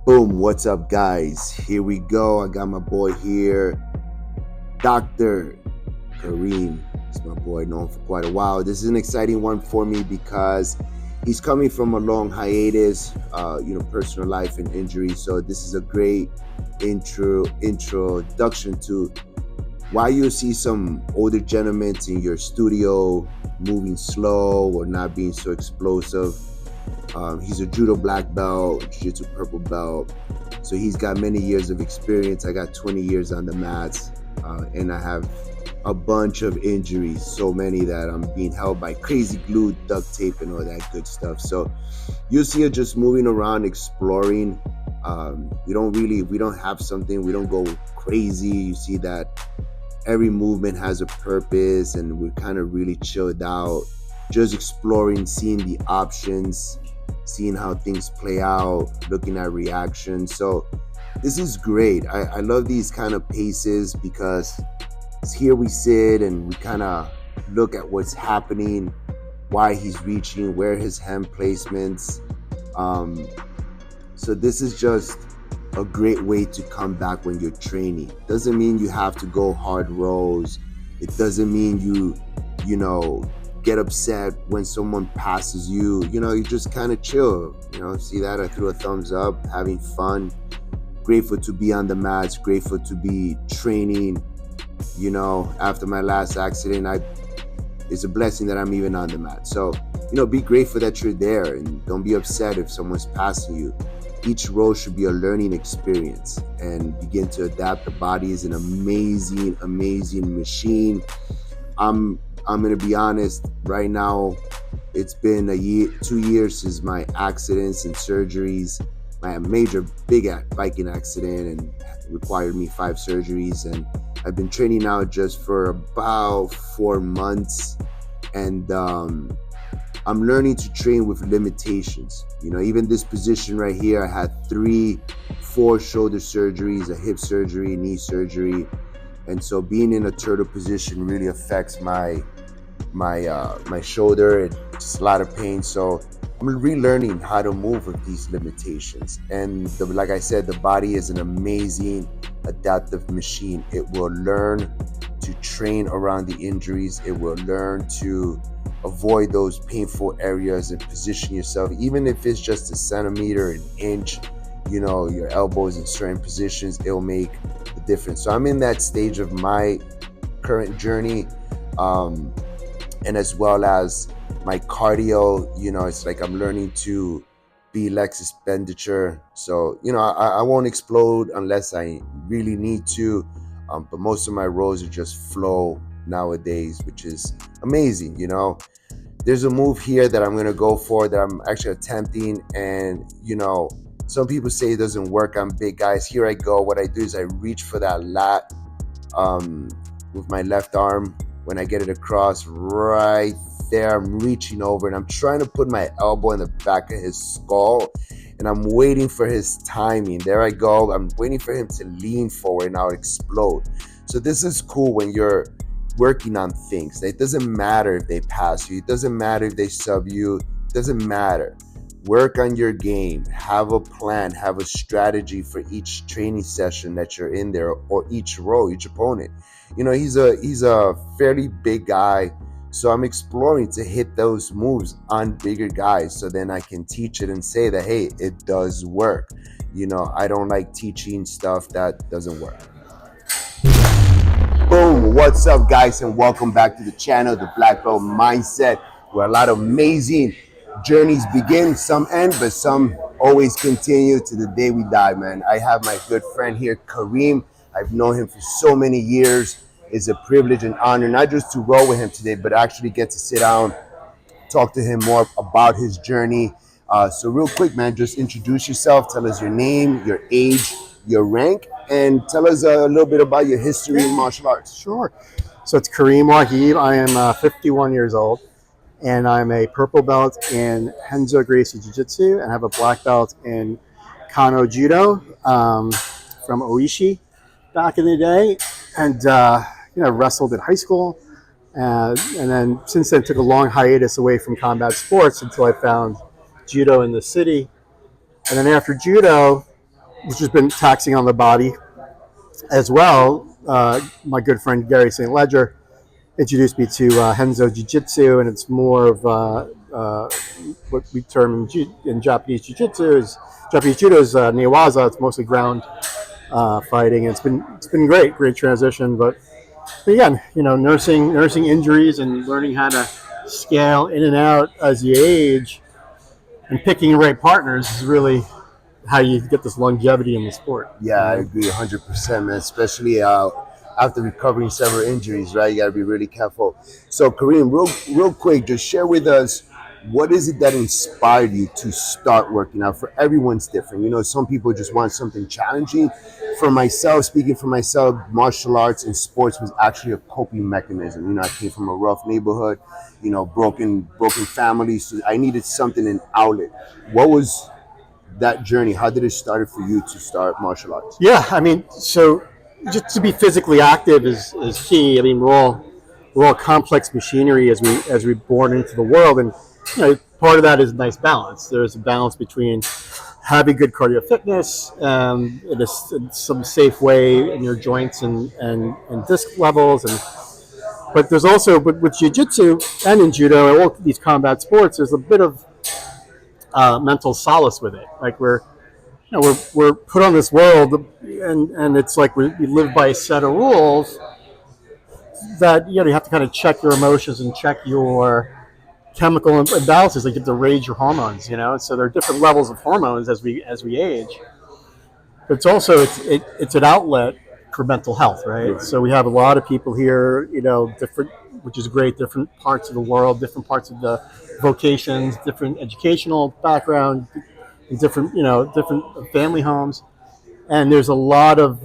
Boom, what's up, guys? Here we go. I got my boy here, Dr. Kareem. He's my boy, known for quite a while. This is an exciting one for me because he's coming from a long hiatus, personal life and injury. So this is a great introduction to why you see some older gentlemen in your studio moving slow or not being so explosive. He's a judo black belt, jiu-jitsu purple belt. So he's got many years of experience. I got 20 years on the mats, and I have a bunch of injuries, so many that I'm being held by crazy glue, duct tape, and all that good stuff. So you see it just moving around, exploring. We don't have something, we don't go crazy. You see that every movement has a purpose, and we're kind of really chilled out, just exploring, seeing the options, seeing how things play out, looking at reactions. So this is great. I love these kind of paces because here we sit and we kind of look at what's happening, why he's reaching, where his hand placements. So this is just a great way to come back when you're training. Doesn't mean you have to go hard rows. It doesn't mean you get upset when someone passes you. You just kind of chill. See that? I threw a thumbs up, having fun. Grateful to be on the mats, grateful to be training. After my last accident, it's a blessing that I'm even on the mat. So, be grateful that you're there and don't be upset if someone's passing you. Each row should be a learning experience and begin to adapt. The body is an amazing, amazing machine. I'm going to be honest, right now, it's been 2 years since my accidents and surgeries. My major big biking accident and required me 5 surgeries. And I've been training now just for about 4 months. And I'm learning to train with limitations. Even this position right here, I had 4 shoulder surgeries, a hip surgery, knee surgery. And so being in a turtle position really affects my shoulder. It's a lot of pain. So I'm relearning how to move with these limitations. And like I said, the body is an amazing adaptive machine. It will learn to train around the injuries. It will learn to avoid those painful areas and position yourself, even if it's just a centimeter, an inch, your elbows in certain positions, it'll make the difference. So I'm in that stage of my current journey, and as well as my cardio, it's like I'm learning to be less expenditure. So, I won't explode unless I really need to, but most of my rows are just flow nowadays, which is amazing. There's a move here that I'm going to go for that I'm actually attempting, and some people say it doesn't work on big guys. Here I go. What I do is I reach for that lat with my left arm. When I get it across right there, I'm reaching over and I'm trying to put my elbow in the back of his skull, and I'm waiting for his timing. There I go. I'm waiting for him to lean forward and I'll explode. So this is cool when you're working on things. It doesn't matter if they pass you. It doesn't matter if they sub you. It doesn't matter. Work on your game. Have a plan. Have a strategy for each training session that you're in there, or each row, each opponent. He's a fairly big guy, so I'm exploring to hit those moves on bigger guys, so then I can teach it and say that, hey, it does work. I don't like teaching stuff that doesn't work. Boom, what's up, guys, and welcome back to the channel, the Black Belt Mindset, where a lot of amazing journeys begin. Some end, but some always continue to the day we die, man. I have my good friend here, Kareem. I've known him for so many years. It's a privilege and honor not just to roll with him today, but actually get to sit down, talk to him more about his journey. So real quick, man, just introduce yourself. Tell us your name, your age, your rank, and tell us a little bit about your history in martial arts. Sure. So it's Kareem Wahid. I am 51 years old, and I'm a purple belt in Henzo Gracie Jiu-Jitsu and have a black belt in Kano Judo from Oishi back in the day. And, wrestled in high school. And then since then took a long hiatus away from combat sports until I found judo in the city. And then after judo, which has been taxing on the body as well. My good friend Gary St. Ledger introduced me to Henzo Jiu-Jitsu, and it's more of what we term in Japanese Jiu-Jitsu is Japanese Judo is newaza. It's mostly ground fighting. And it's been great transition. But again, nursing injuries and learning how to scale in and out as you age, and picking the right partners is really how you get this longevity in the sport. Yeah, I agree 100%, man. Especially after recovering several injuries, right? You got to be really careful. So, Kareem, real quick, just share with us what is it that inspired you to start working out? For everyone's different. Some people just want something challenging. For myself, speaking for myself, martial arts and sports was actually a coping mechanism. I came from a rough neighborhood, broken family, so I needed something, an outlet. What was that journey? How did it start for you to start martial arts? Yeah, I mean, so just to be physically active is key. I mean, we're all complex machinery as we're born into the world, and part of that is nice balance. There's a balance between having good cardio fitness in some safe way in your joints and disc levels, but there's also with jiu-jitsu and in judo, all these combat sports, there's a bit of mental solace with it. Like we're put on this world, and it's like we live by a set of rules that you have to kind of check your emotions and check your chemical imbalances. Like you have to raise your hormones, So there are different levels of hormones as we age. But it's also it's an outlet for mental health, right? So we have a lot of people here, different, which is great, different parts of the world, different parts of the vocations, different educational background, different family homes, and there's a lot of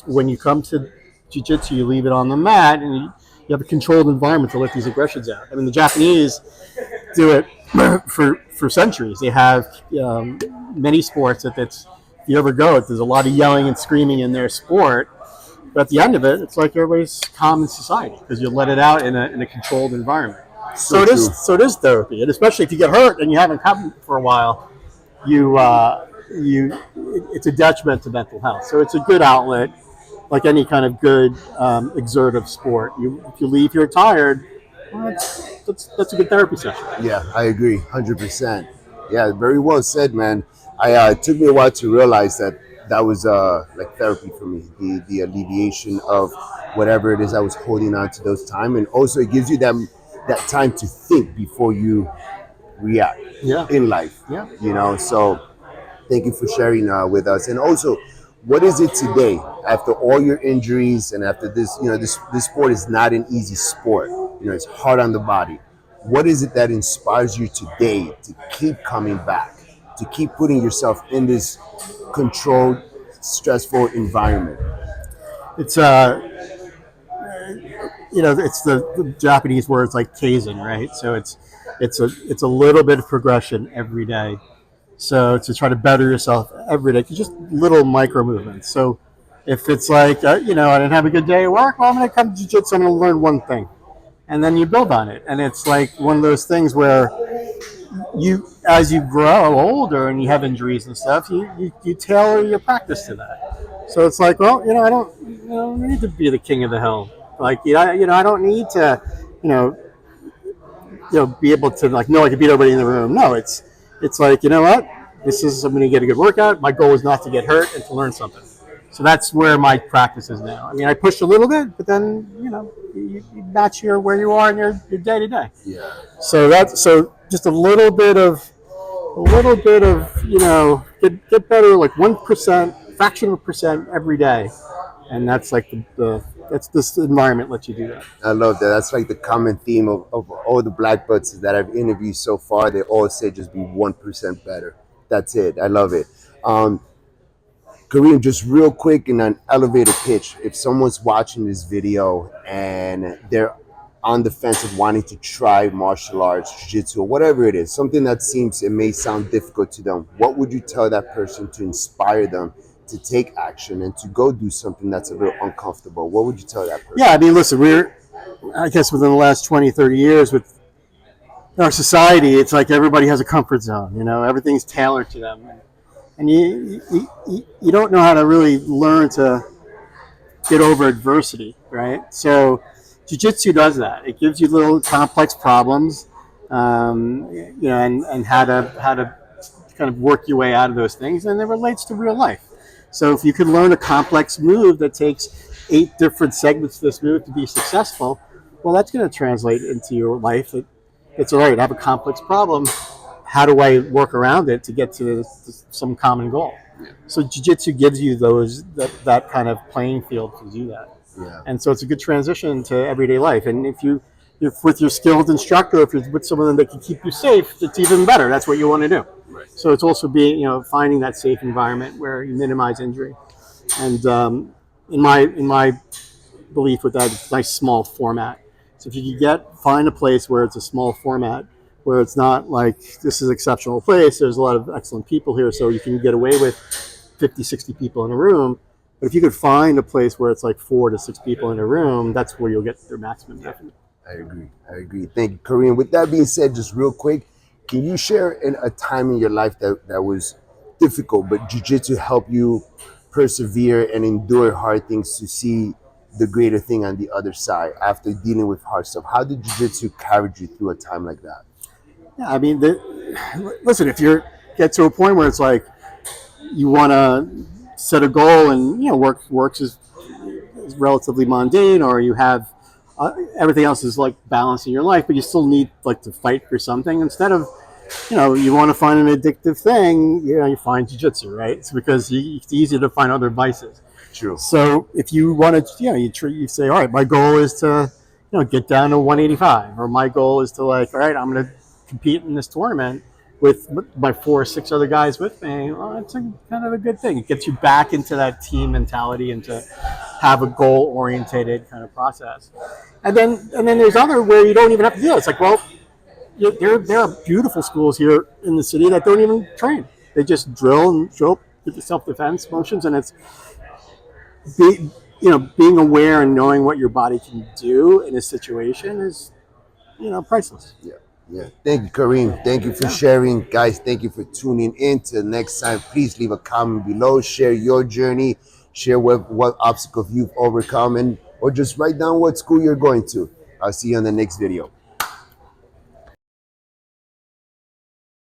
when you come to jiu-jitsu, you leave it on the mat, and you have a controlled environment to let these aggressions out. I mean, the Japanese do it for centuries. They have many sports that's if you ever go, there's a lot of yelling and screaming in their sport. But at the end of it, it's like everybody's calm in society because you let it out in a controlled environment. So it is therapy, and especially if you get hurt and you haven't come for a while, it's a detriment to mental health. So it's a good outlet, like any kind of good exertive sport. If you leave here tired, well, that's a good therapy session. Yeah, I agree, 100%. Yeah, very well said, man. It took me a while to realize that was like therapy for me, the alleviation of whatever it is I was holding on to those time, and also it gives you that time to think before you react in life. Yeah. So thank you for sharing with us. And also, what is it today after all your injuries and after this? This sport is not an easy sport. It's hard on the body. What is it that inspires you today to keep coming back, to keep putting yourself in this controlled, stressful environment? It's it's the Japanese words like kaizen, right? So it's a little bit of progression every day. So to try to better yourself every day, just little micro movements. So if it's like I didn't have a good day at work, well, I'm going to come to jiu-jitsu. I'm going to learn one thing, and then you build on it. And it's like one of those things where as you grow older and you have injuries and stuff, you tailor your practice to that. So it's like, well, I don't need to be the king of the hill. Like, I don't need to, be able to I can beat everybody in the room. No, it's like, what? I'm going to get a good workout. My goal is not to get hurt and to learn something. So that's where my practice is now. I mean, I push a little bit, but then, you match where you are in your day to day. Yeah. So just a little bit of, get better, like 1%, fraction of a percent every day. And that's like that's this environment lets you do that. I love that. That's like the common theme of all the black belts that I've interviewed so far. They all say just be 1% better. That's it. I love it. Kareem, just real quick in an elevator pitch, if someone's watching this video and they're on the fence of wanting to try martial arts, jiu-jitsu, or whatever it is, something that it may sound difficult to them, what would you tell that person to inspire them to take action and to go do something that's a little uncomfortable? What would you tell that person? Yeah, I mean, listen, I guess within the last 20, 30 years with our society, it's like everybody has a comfort zone, everything's tailored to them. and you don't know how to really learn to get over adversity, right? So jiu-jitsu does that. It gives you little complex problems, and how to kind of work your way out of those things, and it relates to real life. So if you can learn a complex move that takes 8 different segments of this move to be successful, well, that's going to translate into your life. It's all right. I have a complex problem. How do I work around it to get to some common goal? So jiu-jitsu gives you that kind of playing field to do that. Yeah. And so it's a good transition to everyday life. And if with your skilled instructor, if you're with someone that can keep you safe, it's even better. That's what you want to do. Right. So it's also finding that safe environment where you minimize injury. And in my belief with that, it's a nice small format. So if you could find a place where it's a small format, where it's not like this is an exceptional place, there's a lot of excellent people here, so you can get away with 50, 60 people in a room. But if you could find a place where it's like 4 to 6 people in a room, that's where you'll get their maximum benefit. I agree. I agree. Thank you, Kareem. With that being said, just real quick, can you share a time in your life that was difficult, but jiu-jitsu helped you persevere and endure hard things to see the greater thing on the other side after dealing with hard stuff? How did jiu-jitsu carry you through a time like that? Yeah, I mean, listen, if you get to a point where it's like you want to set a goal and works is relatively mundane, or you have everything else is like balance in your life, but you still need like to fight for something. Instead of you want to find an addictive thing, you find jiu-jitsu, right? It's because it's easier to find other vices. True. So if you want to, you say, all right, my goal is to get down to 185, or my goal is to all right, I'm going to compete in this tournament with my 4 or 6 other guys with me. Well, it's kind of a good thing. It gets you back into that team mentality and to have a goal orientated kind of process. And then there's other where you don't even have to do it. It's like, well, there are beautiful schools here in the city that don't even train. They just drill with the self-defense motions, and it's being aware and knowing what your body can do in a situation is priceless. Yeah. Yeah. Thank you, Kareem. Thank you for sharing. Guys, thank you for tuning in. Till next time, please leave a comment below. Share your journey. Share what obstacles you've overcome, or just write down what school you're going to. I'll see you on the next video.